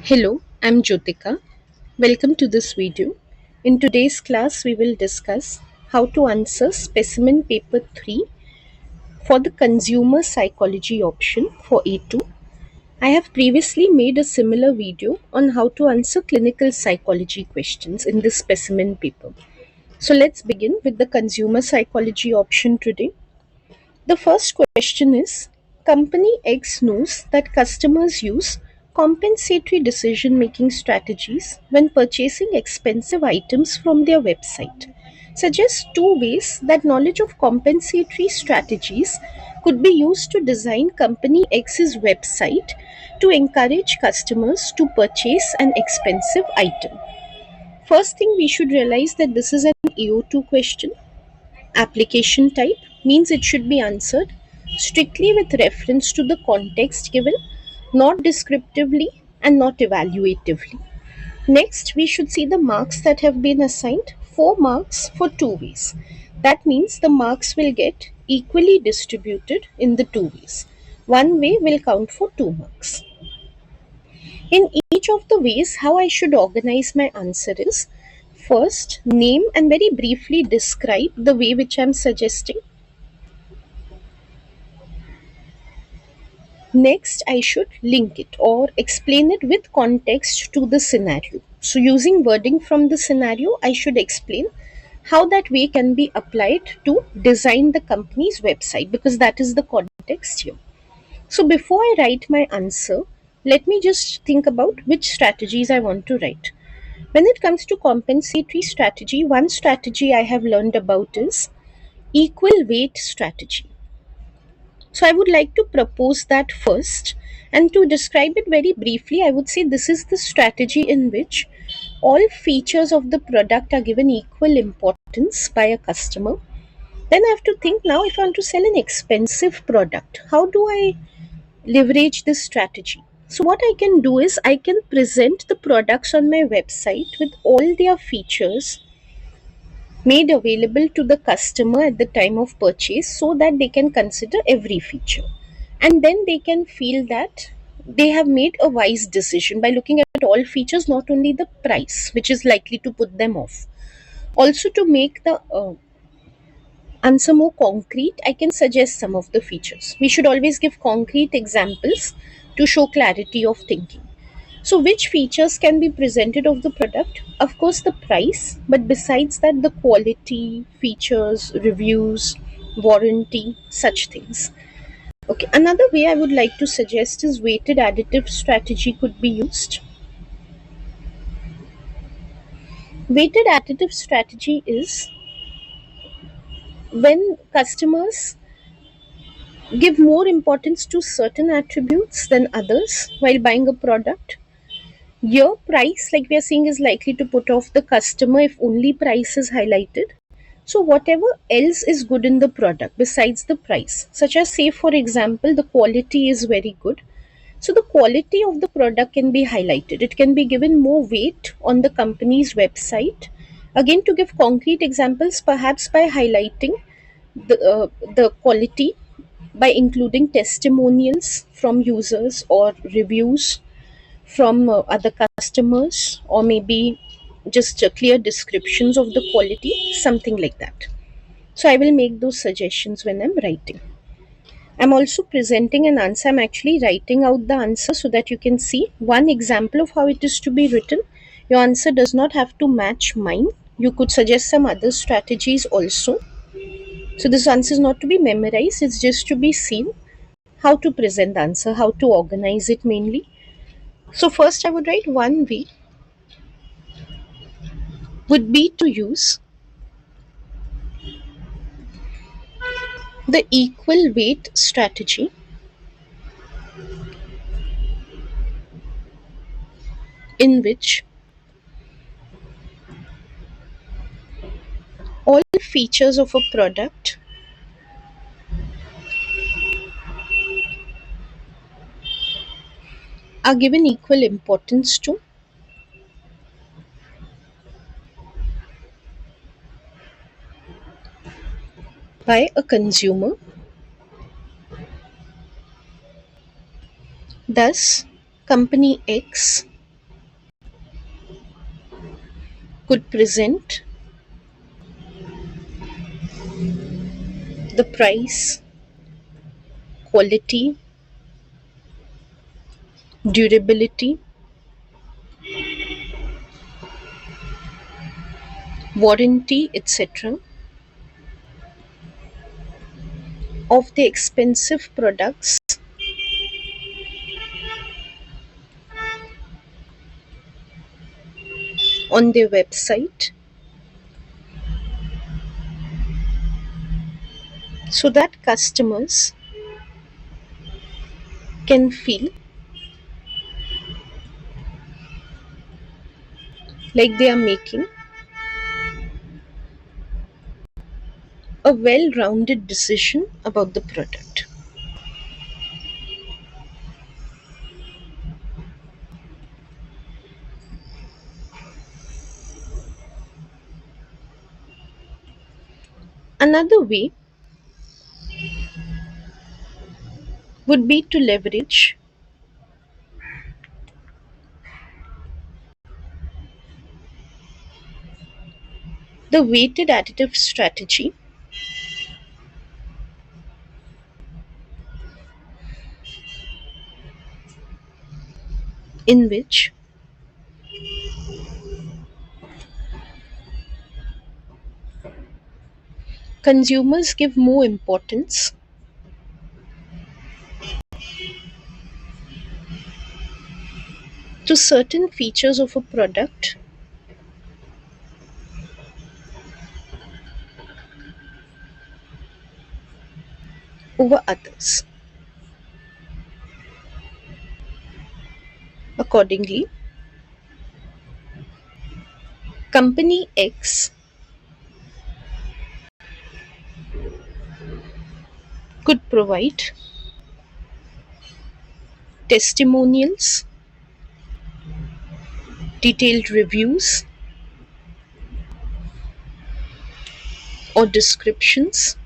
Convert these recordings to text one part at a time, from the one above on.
Hello, I'm Jyotika. Welcome to this video. In today's class, we will discuss how to answer Specimen Paper 3 for the Consumer Psychology option for A2. I have previously made a similar video on how to answer clinical psychology questions in this specimen paper. So let's begin with the Consumer Psychology option today. The first question is, Company X knows that customers use compensatory decision making strategies when purchasing expensive items from their website. Suggest two ways that knowledge of compensatory strategies could be used to design Company X's website to encourage customers to purchase an expensive item. First thing, we should realize that this is an AO2 question. Application type means it should be answered strictly with reference to the context given, not descriptively and not evaluatively. Next, we should see the marks that have been assigned. 4 marks for 2 ways. That means the marks will get equally distributed in the 2 ways. One way will count for 2 marks. In each of the ways, how I should organize my answer is, first, name and very briefly describe the way which I am suggesting. Next, I should link it or explain it with context to the scenario. So, using wording from the scenario, I should explain how that way can be applied to design the company's website, because that is the context here. So, before I write my answer, let me just think about which strategies I want to write. When it comes to compensatory strategy, one strategy I have learned about is equal weight strategy. So I would like to propose that first. And to describe it very briefly, I would say this is the strategy in which all features of the product are given equal importance by a customer. Then I have to think, now if I want to sell an expensive product, how do I leverage this strategy? So what I can do is I can present the products on my website with all their features made available to the customer at the time of purchase, so that they can consider every feature, and then they can feel that they have made a wise decision by looking at all features, not only the price which is likely to put them off. Also, to make the answer more concrete, I can suggest some of the features. We should always give concrete examples to show clarity of thinking. So, which features can be presented of the product? Of course, the price, but besides that, the quality, features, reviews, warranty, such things. Okay, another way I would like to suggest is weighted additive strategy could be used. Weighted additive strategy is when customers give more importance to certain attributes than others while buying a product. Your price, like we are seeing, is likely to put off the customer if only price is highlighted. So, whatever else is good in the product besides the price, such as, say, for example, the quality is very good. So, the quality of the product can be highlighted. It can be given more weight on the company's website. Again, to give concrete examples, perhaps by highlighting the quality by including testimonials from users or reviews from other customers, or maybe just clear descriptions of the quality, something like that. So I will make those suggestions when I'm writing. I'm also presenting an answer. I'm actually writing out the answer so that you can see one example of how it is to be written. Your answer does not have to match mine. You could suggest some other strategies also. So this answer is not to be memorized, it's just to be seen how to present the answer, how to organize it mainly. So first I would write one way would be to use the equal weight strategy in which all features of a product are given equal importance to by a consumer. Thus, company X could present the price, quality, durability, warranty, etc. of the expensive products on their website so that customers can feel like they are making a well-rounded decision about the product. Another way would be to leverage the weighted additive strategy, in which consumers give more importance to certain features of a product over others. Accordingly, company X could provide testimonials, detailed reviews, or descriptions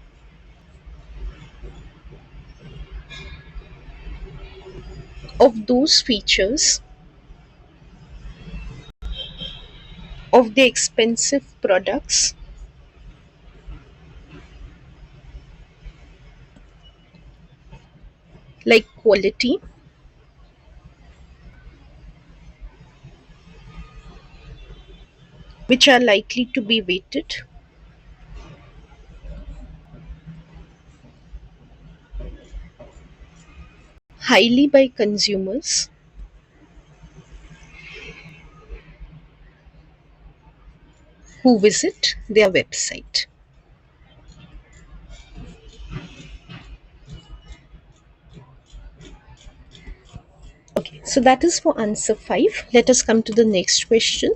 of those features of the expensive products like quality, which are likely to be weighted highly by consumers who visit their website. Okay, so that is for answer 5. Let us come to the next question.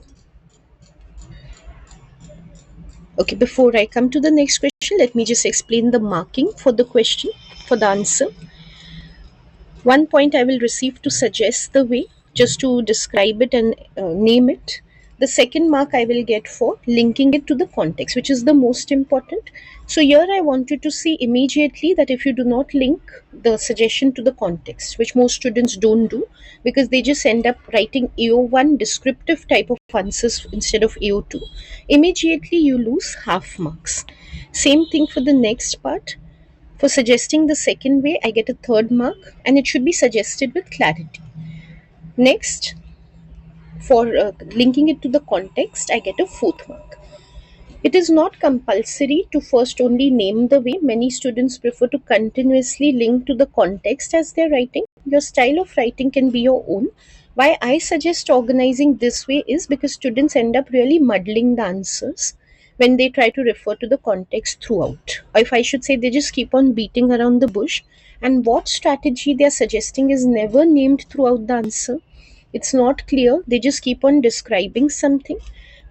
Okay, before I come to the next question, let me just explain the marking for the question, for the answer. 1 point I will receive to suggest the way, just to describe it and name it. The second mark I will get for linking it to the context, which is the most important. So here I want you to see immediately that if you do not link the suggestion to the context, which most students don't do, because they just end up writing AO1 descriptive type of answers instead of AO2, immediately you lose half marks. Same thing for the next part. For suggesting the second way, I get a third mark, and it should be suggested with clarity. Next, for linking it to the context, I get a fourth mark. It is not compulsory to first only name the way. Many students prefer to continuously link to the context as they're writing. Your style of writing can be your own. Why I suggest organizing this way is because students end up really muddling the answers when they try to refer to the context throughout. Or if I should say, they just keep on beating around the bush, and what strategy they are suggesting is never named throughout the answer. It's not clear. They just keep on describing something.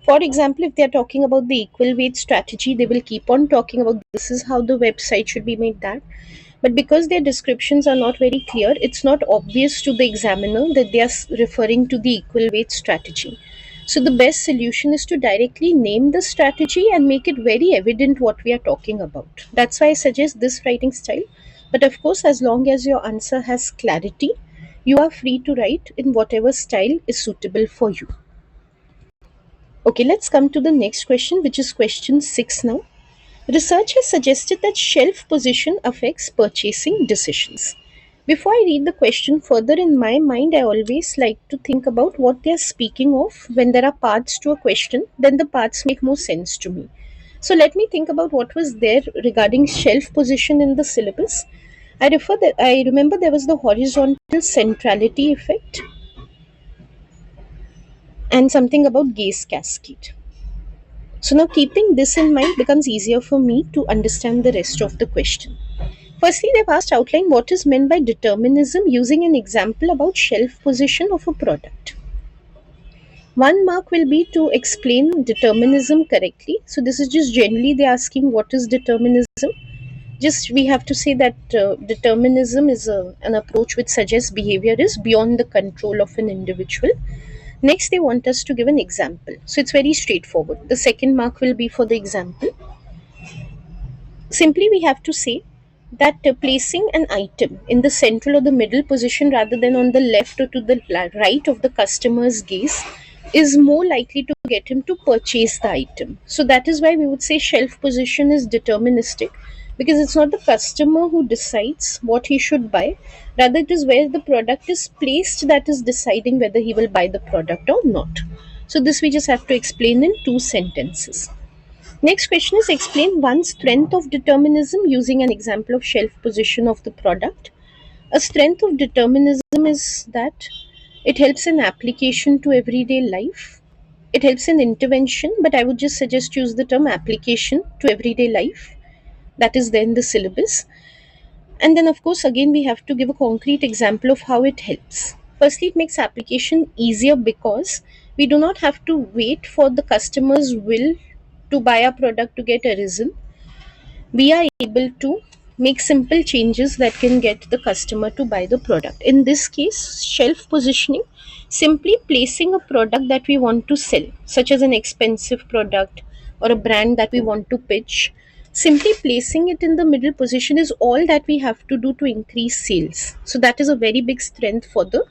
For example, if they are talking about the equal weight strategy, they will keep on talking about this is how the website should be made, that. But because their descriptions are not very clear, it's not obvious to the examiner that they are referring to the equal weight strategy. So the best solution is to directly name the strategy and make it very evident what we are talking about. That's why I suggest this writing style. But of course, as long as your answer has clarity, you are free to write in whatever style is suitable for you. Okay, let's come to the next question, which is question 6 now. Research has suggested that shelf position affects purchasing decisions. Before I read the question further, in my mind, I always like to think about what they are speaking of. When there are parts to a question, then the parts make more sense to me. So let me think about what was there regarding shelf position in the syllabus. I remember there was the horizontal centrality effect and something about gaze cascade. So now keeping this in mind becomes easier for me to understand the rest of the question. Firstly, they've asked outline what is meant by determinism using an example about shelf position of a product. 1 mark will be to explain determinism correctly. So this is just generally they're asking what is determinism. Just we have to say that determinism is an approach which suggests behavior is beyond the control of an individual. Next, they want us to give an example. So it's very straightforward. The 2nd mark will be for the example. Simply, we have to say that placing an item in the central or the middle position rather than on the left or to the right of the customer's gaze is more likely to get him to purchase the item. So that is why we would say shelf position is deterministic, because it's not the customer who decides what he should buy, rather it is where the product is placed that is deciding whether he will buy the product or not. So this we just have to explain in 2 sentences. Next question is explain one strength of determinism using an example of shelf position of the product. A strength of determinism is that it helps in application to everyday life. It helps in intervention, but I would just suggest use the term application to everyday life. That is there in the syllabus. And then, of course, again, we have to give a concrete example of how it helps. Firstly, it makes application easier because we do not have to wait for the customer's will to buy our product to get arisen. We are able to make simple changes that can get the customer to buy the product. In this case, shelf positioning, simply placing a product that we want to sell, such as an expensive product or a brand that we want to pitch. Simply placing it in the middle position is all that we have to do to increase sales. So that is a very big strength for the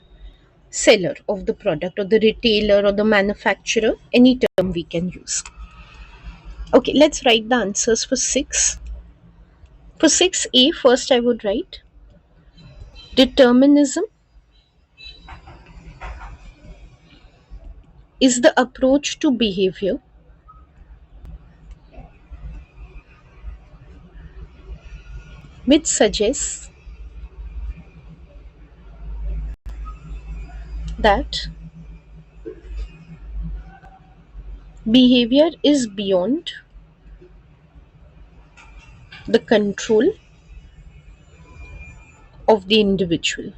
seller of the product or the retailer or the manufacturer, any term we can use. Okay, let's write the answers for 6. For 6A, first I would write determinism is the approach to behavior which suggests that behavior is beyond the control of the individual.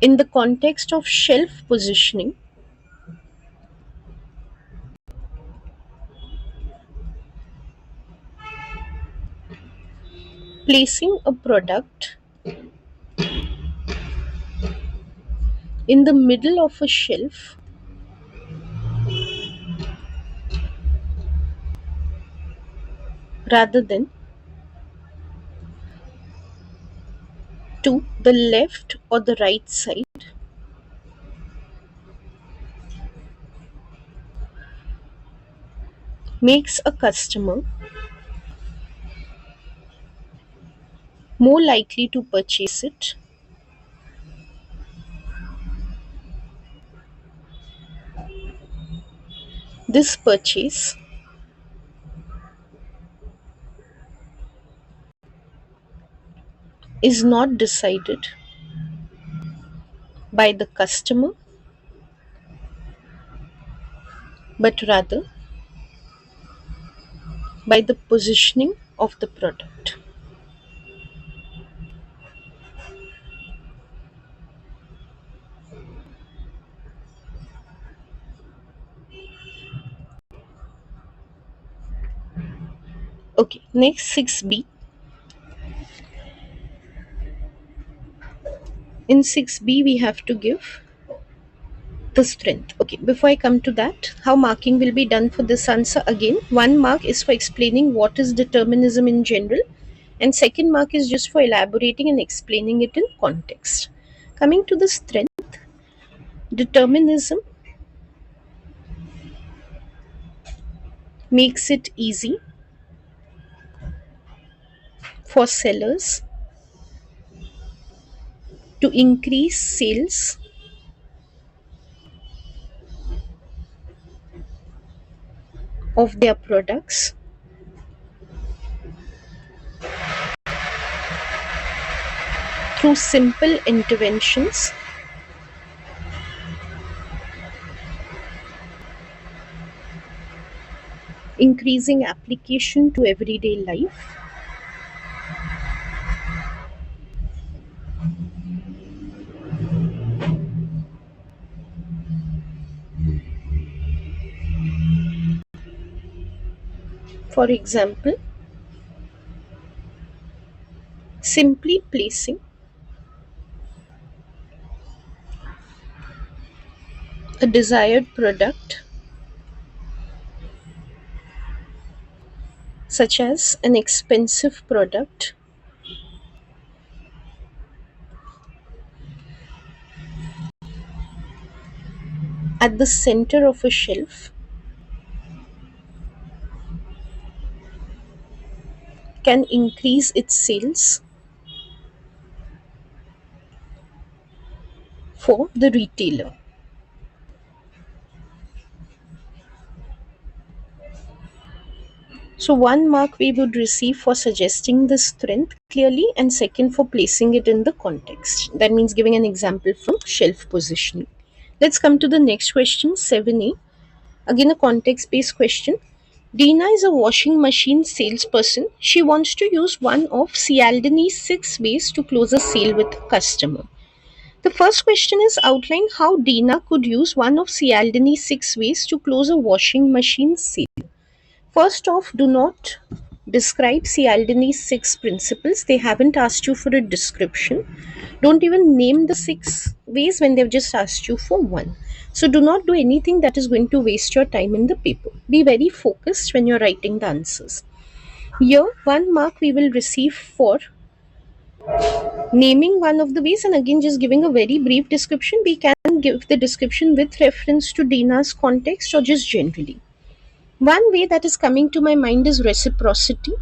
In the context of shelf positioning, placing a product in the middle of a shelf rather than to the left or the right side makes a customer more likely to purchase it. This purchase is not decided by the customer but rather by the positioning of the product. Okay, next 6B. In 6B, we have to give the strength. Okay, before I come to that, how marking will be done for this answer? Again, 1 mark is for explaining what is determinism in general, and 2nd mark is just for elaborating and explaining it in context. Coming to the strength, determinism makes it easy for sellers to increase sales of their products through simple interventions increasing application to everyday life. For example, simply placing a desired product such as an expensive product at the center of a shelf can increase its sales for the retailer. So 1 mark we would receive for suggesting the strength clearly, and second for placing it in the context. That means giving an example from shelf positioning. Let's come to the next question, 7A. Again a context-based question. Dina is a washing machine salesperson. She wants to use one of 𝗖𝗔𝗟𝗟𝗖𝗛𝗍 6 ways to close a sale with a customer. The first question is outline how Dina could use one of 𝗖𝗔𝗟𝗟𝗖𝗛𝗍 6 ways to close a washing machine sale. First off, do not describe 𝗖𝗔𝗟𝗟𝗖𝗛𝗍 6 principles. They haven't asked you for a description. Don't even name the 6 ways when they've just asked you for one. So do not do anything that is going to waste your time in the paper. Be very focused when you're writing the answers. Here, 1 mark we will receive for naming one of the ways, and again just giving a very brief description. We can give the description with reference to Dina's context or just generally. One way that is coming to my mind is reciprocity.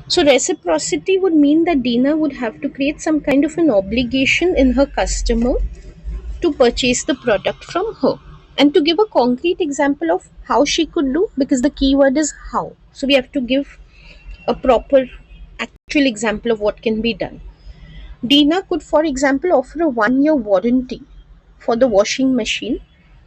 So reciprocity would mean that Dina would have to create some kind of an obligation in her customer to purchase the product from her. And to give a concrete example of how she could do, because the keyword is how. So we have to give a proper actual example of what can be done. Dina could, for example, offer a 1-year warranty for the washing machine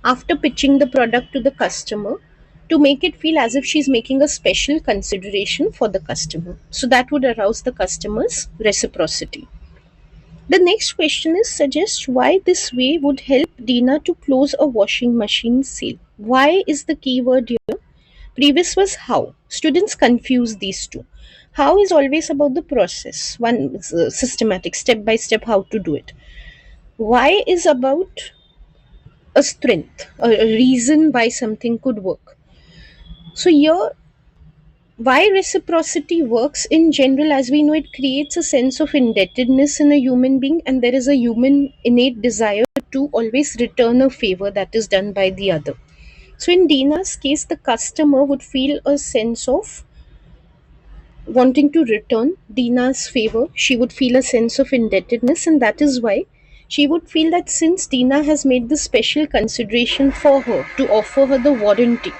after pitching the product to the customer to make it feel as if she's making a special consideration for the customer. So that would arouse the customer's reciprocity. The next question is suggest why this way would help Dina to close a washing machine sale. Why is the keyword here. Previous was how. Students confuse these two. How is always about the process, one systematic, step by step how to do it. Why is about a strength, a reason why something could work. So here, why reciprocity works in general, as we know, it creates a sense of indebtedness in a human being, and there is a human innate desire to always return a favor that is done by the other. So in Dina's case, the customer would feel a sense of wanting to return Dina's favor. She would feel a sense of indebtedness, and that is why she would feel that since Dina has made the special consideration for her to offer her the warranty,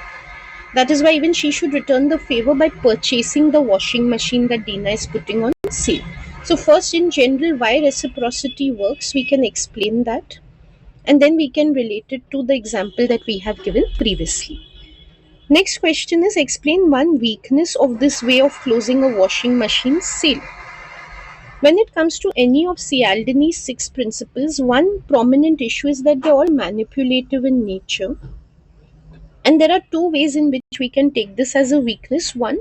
that is why even she should return the favor by purchasing the washing machine that Dina is putting on sale. So first, in general, why reciprocity works, we can explain that, and then we can relate it to the example that we have given previously. Next question is explain one weakness of this way of closing a washing machine sale. When it comes to any of 𝗖𝗔𝗟𝗟𝗖𝗛𝗍 6 principles, one prominent issue is that they're all manipulative in nature. And there are 2 ways in which we can take this as a weakness. One,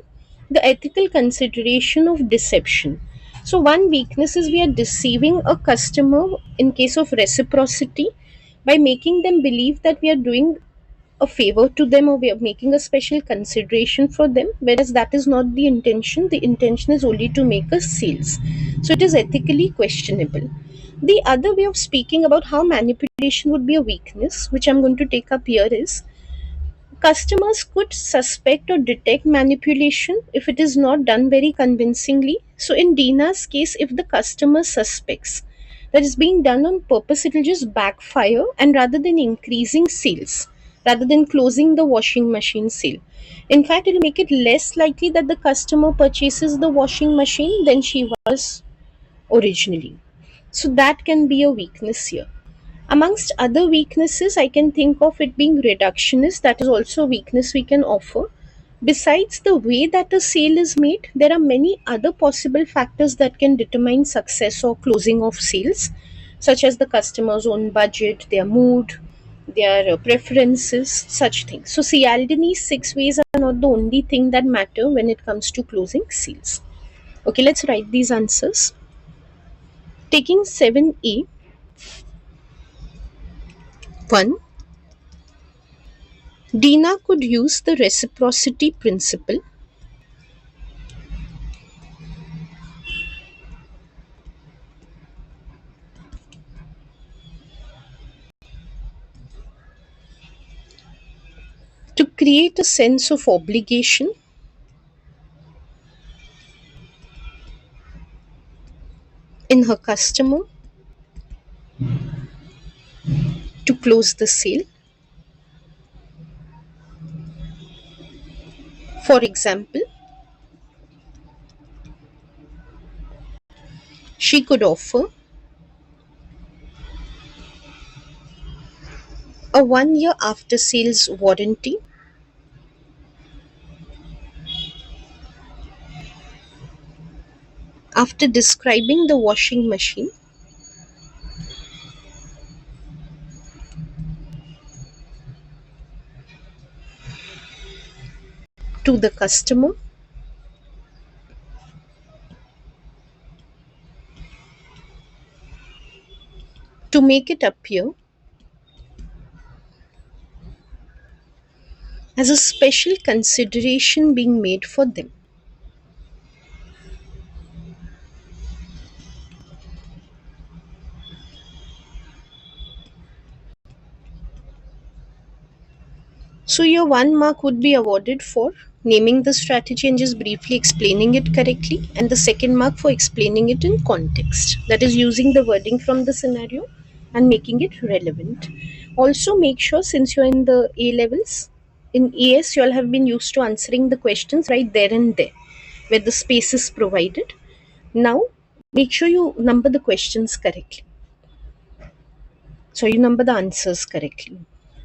the ethical consideration of deception. So one weakness is we are deceiving a customer in case of reciprocity by making them believe that we are doing a favor to them, or we are making a special consideration for them, whereas that is not the intention. The intention is only to make us sales. So it is ethically questionable. The other way of speaking about how manipulation would be a weakness, which I'm going to take up here, is customers could suspect or detect manipulation if it is not done very convincingly. So, in Dina's case, if the customer suspects that it's being done on purpose, it will just backfire, and rather than increasing sales, rather than closing the washing machine sale, in fact, it will make it less likely that the customer purchases the washing machine than she was originally. So, that can be a weakness here. Amongst other weaknesses, I can think of it being reductionist. That is also a weakness we can offer. Besides the way that a sale is made, there are many other possible factors that can determine success or closing of sales, such as the customer's own budget, their mood, their preferences, such things. So, Cialdini's 6 ways are not the only thing that matter when it comes to closing sales. Okay, let's write these answers. Taking 7A, 1. Dina could use the reciprocity principle to create a sense of obligation in her customer to close the sale. For example, she could offer a 1 year after sales warranty after describing the washing machine to the customer to make it appear as a special consideration being made for them. So your 1 mark would be awarded for naming the strategy and just briefly explaining it correctly, and the second mark for explaining it in context. That is using the wording from the scenario and making it relevant. Also make sure, since you're in the A levels, in AS you all have been used to answering the questions right there and there where the space is provided. Now make sure you number the questions correctly. So you number the answers correctly.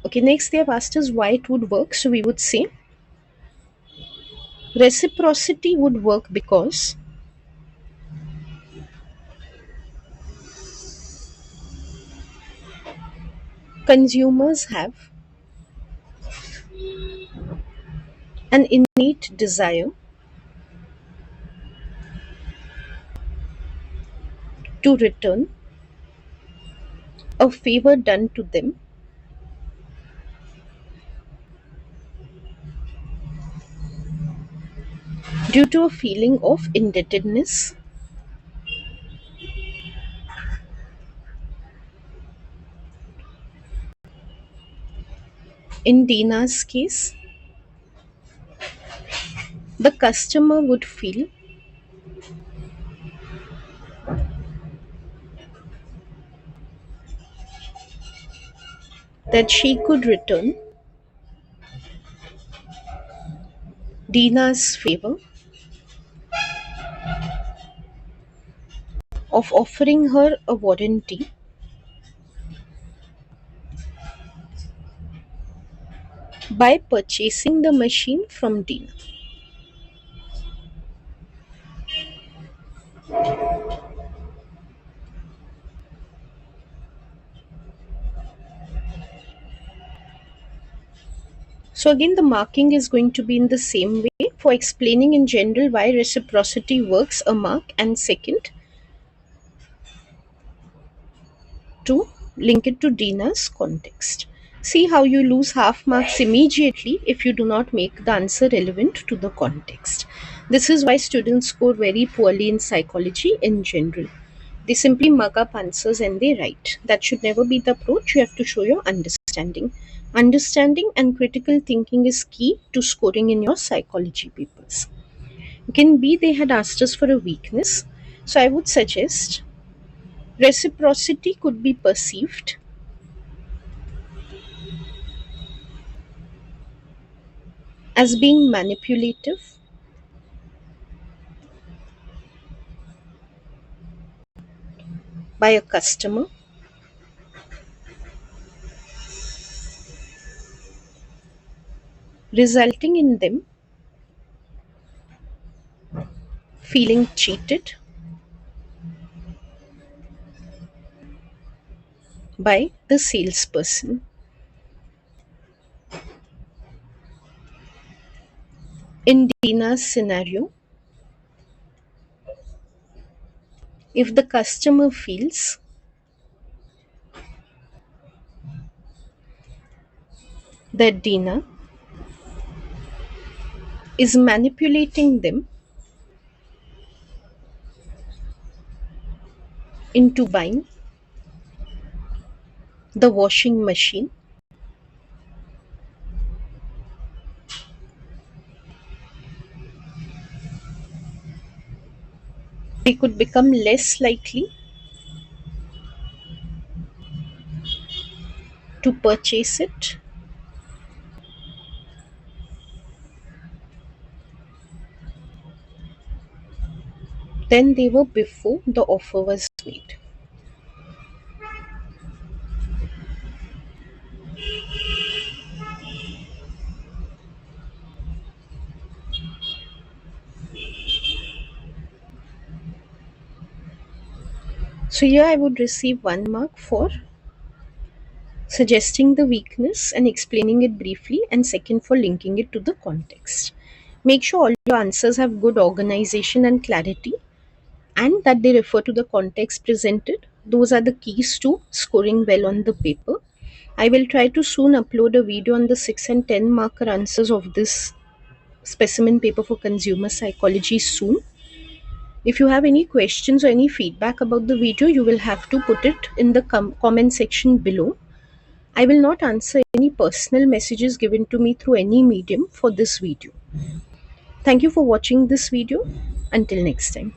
Okay, next they have asked us why it would work. So we would say reciprocity would work because consumers have an innate desire to return a favor done to them due to a feeling of indebtedness. In Dina's case, the customer would feel that she could return Dina's favor of offering her a warranty by purchasing the machine from Dina. So again, the marking is going to be in the same way. For explaining in general why reciprocity works, a mark, and second, to link it to Dina's context. See how you lose half marks immediately if you do not make the answer relevant to the context. This is why students score very poorly in psychology in general. They simply mug up answers and they write. That should never be the approach. You have to show your understanding. Understanding and critical thinking is key to scoring in your psychology papers. Can be they had asked us for a weakness. So I would suggest reciprocity could be perceived as being manipulative, by a customer, resulting in them feeling cheated by the salesperson. In Dina's scenario, if the customer feels that Dina is manipulating them into buying the washing machine, they could become less likely to purchase it than they were before the offer was made. So here I would receive 1 mark for suggesting the weakness and explaining it briefly, and second for linking it to the context. Make sure all your answers have good organization and clarity and that they refer to the context presented. Those are the keys to scoring well on the paper. I will try to soon upload a video on the 6 and 10 marker answers of this specimen paper for consumer psychology soon. If you have any questions or any feedback about the video, you will have to put it in the comment section below. I will not answer any personal messages given to me through any medium for this video. Thank you for watching this video. Until next time.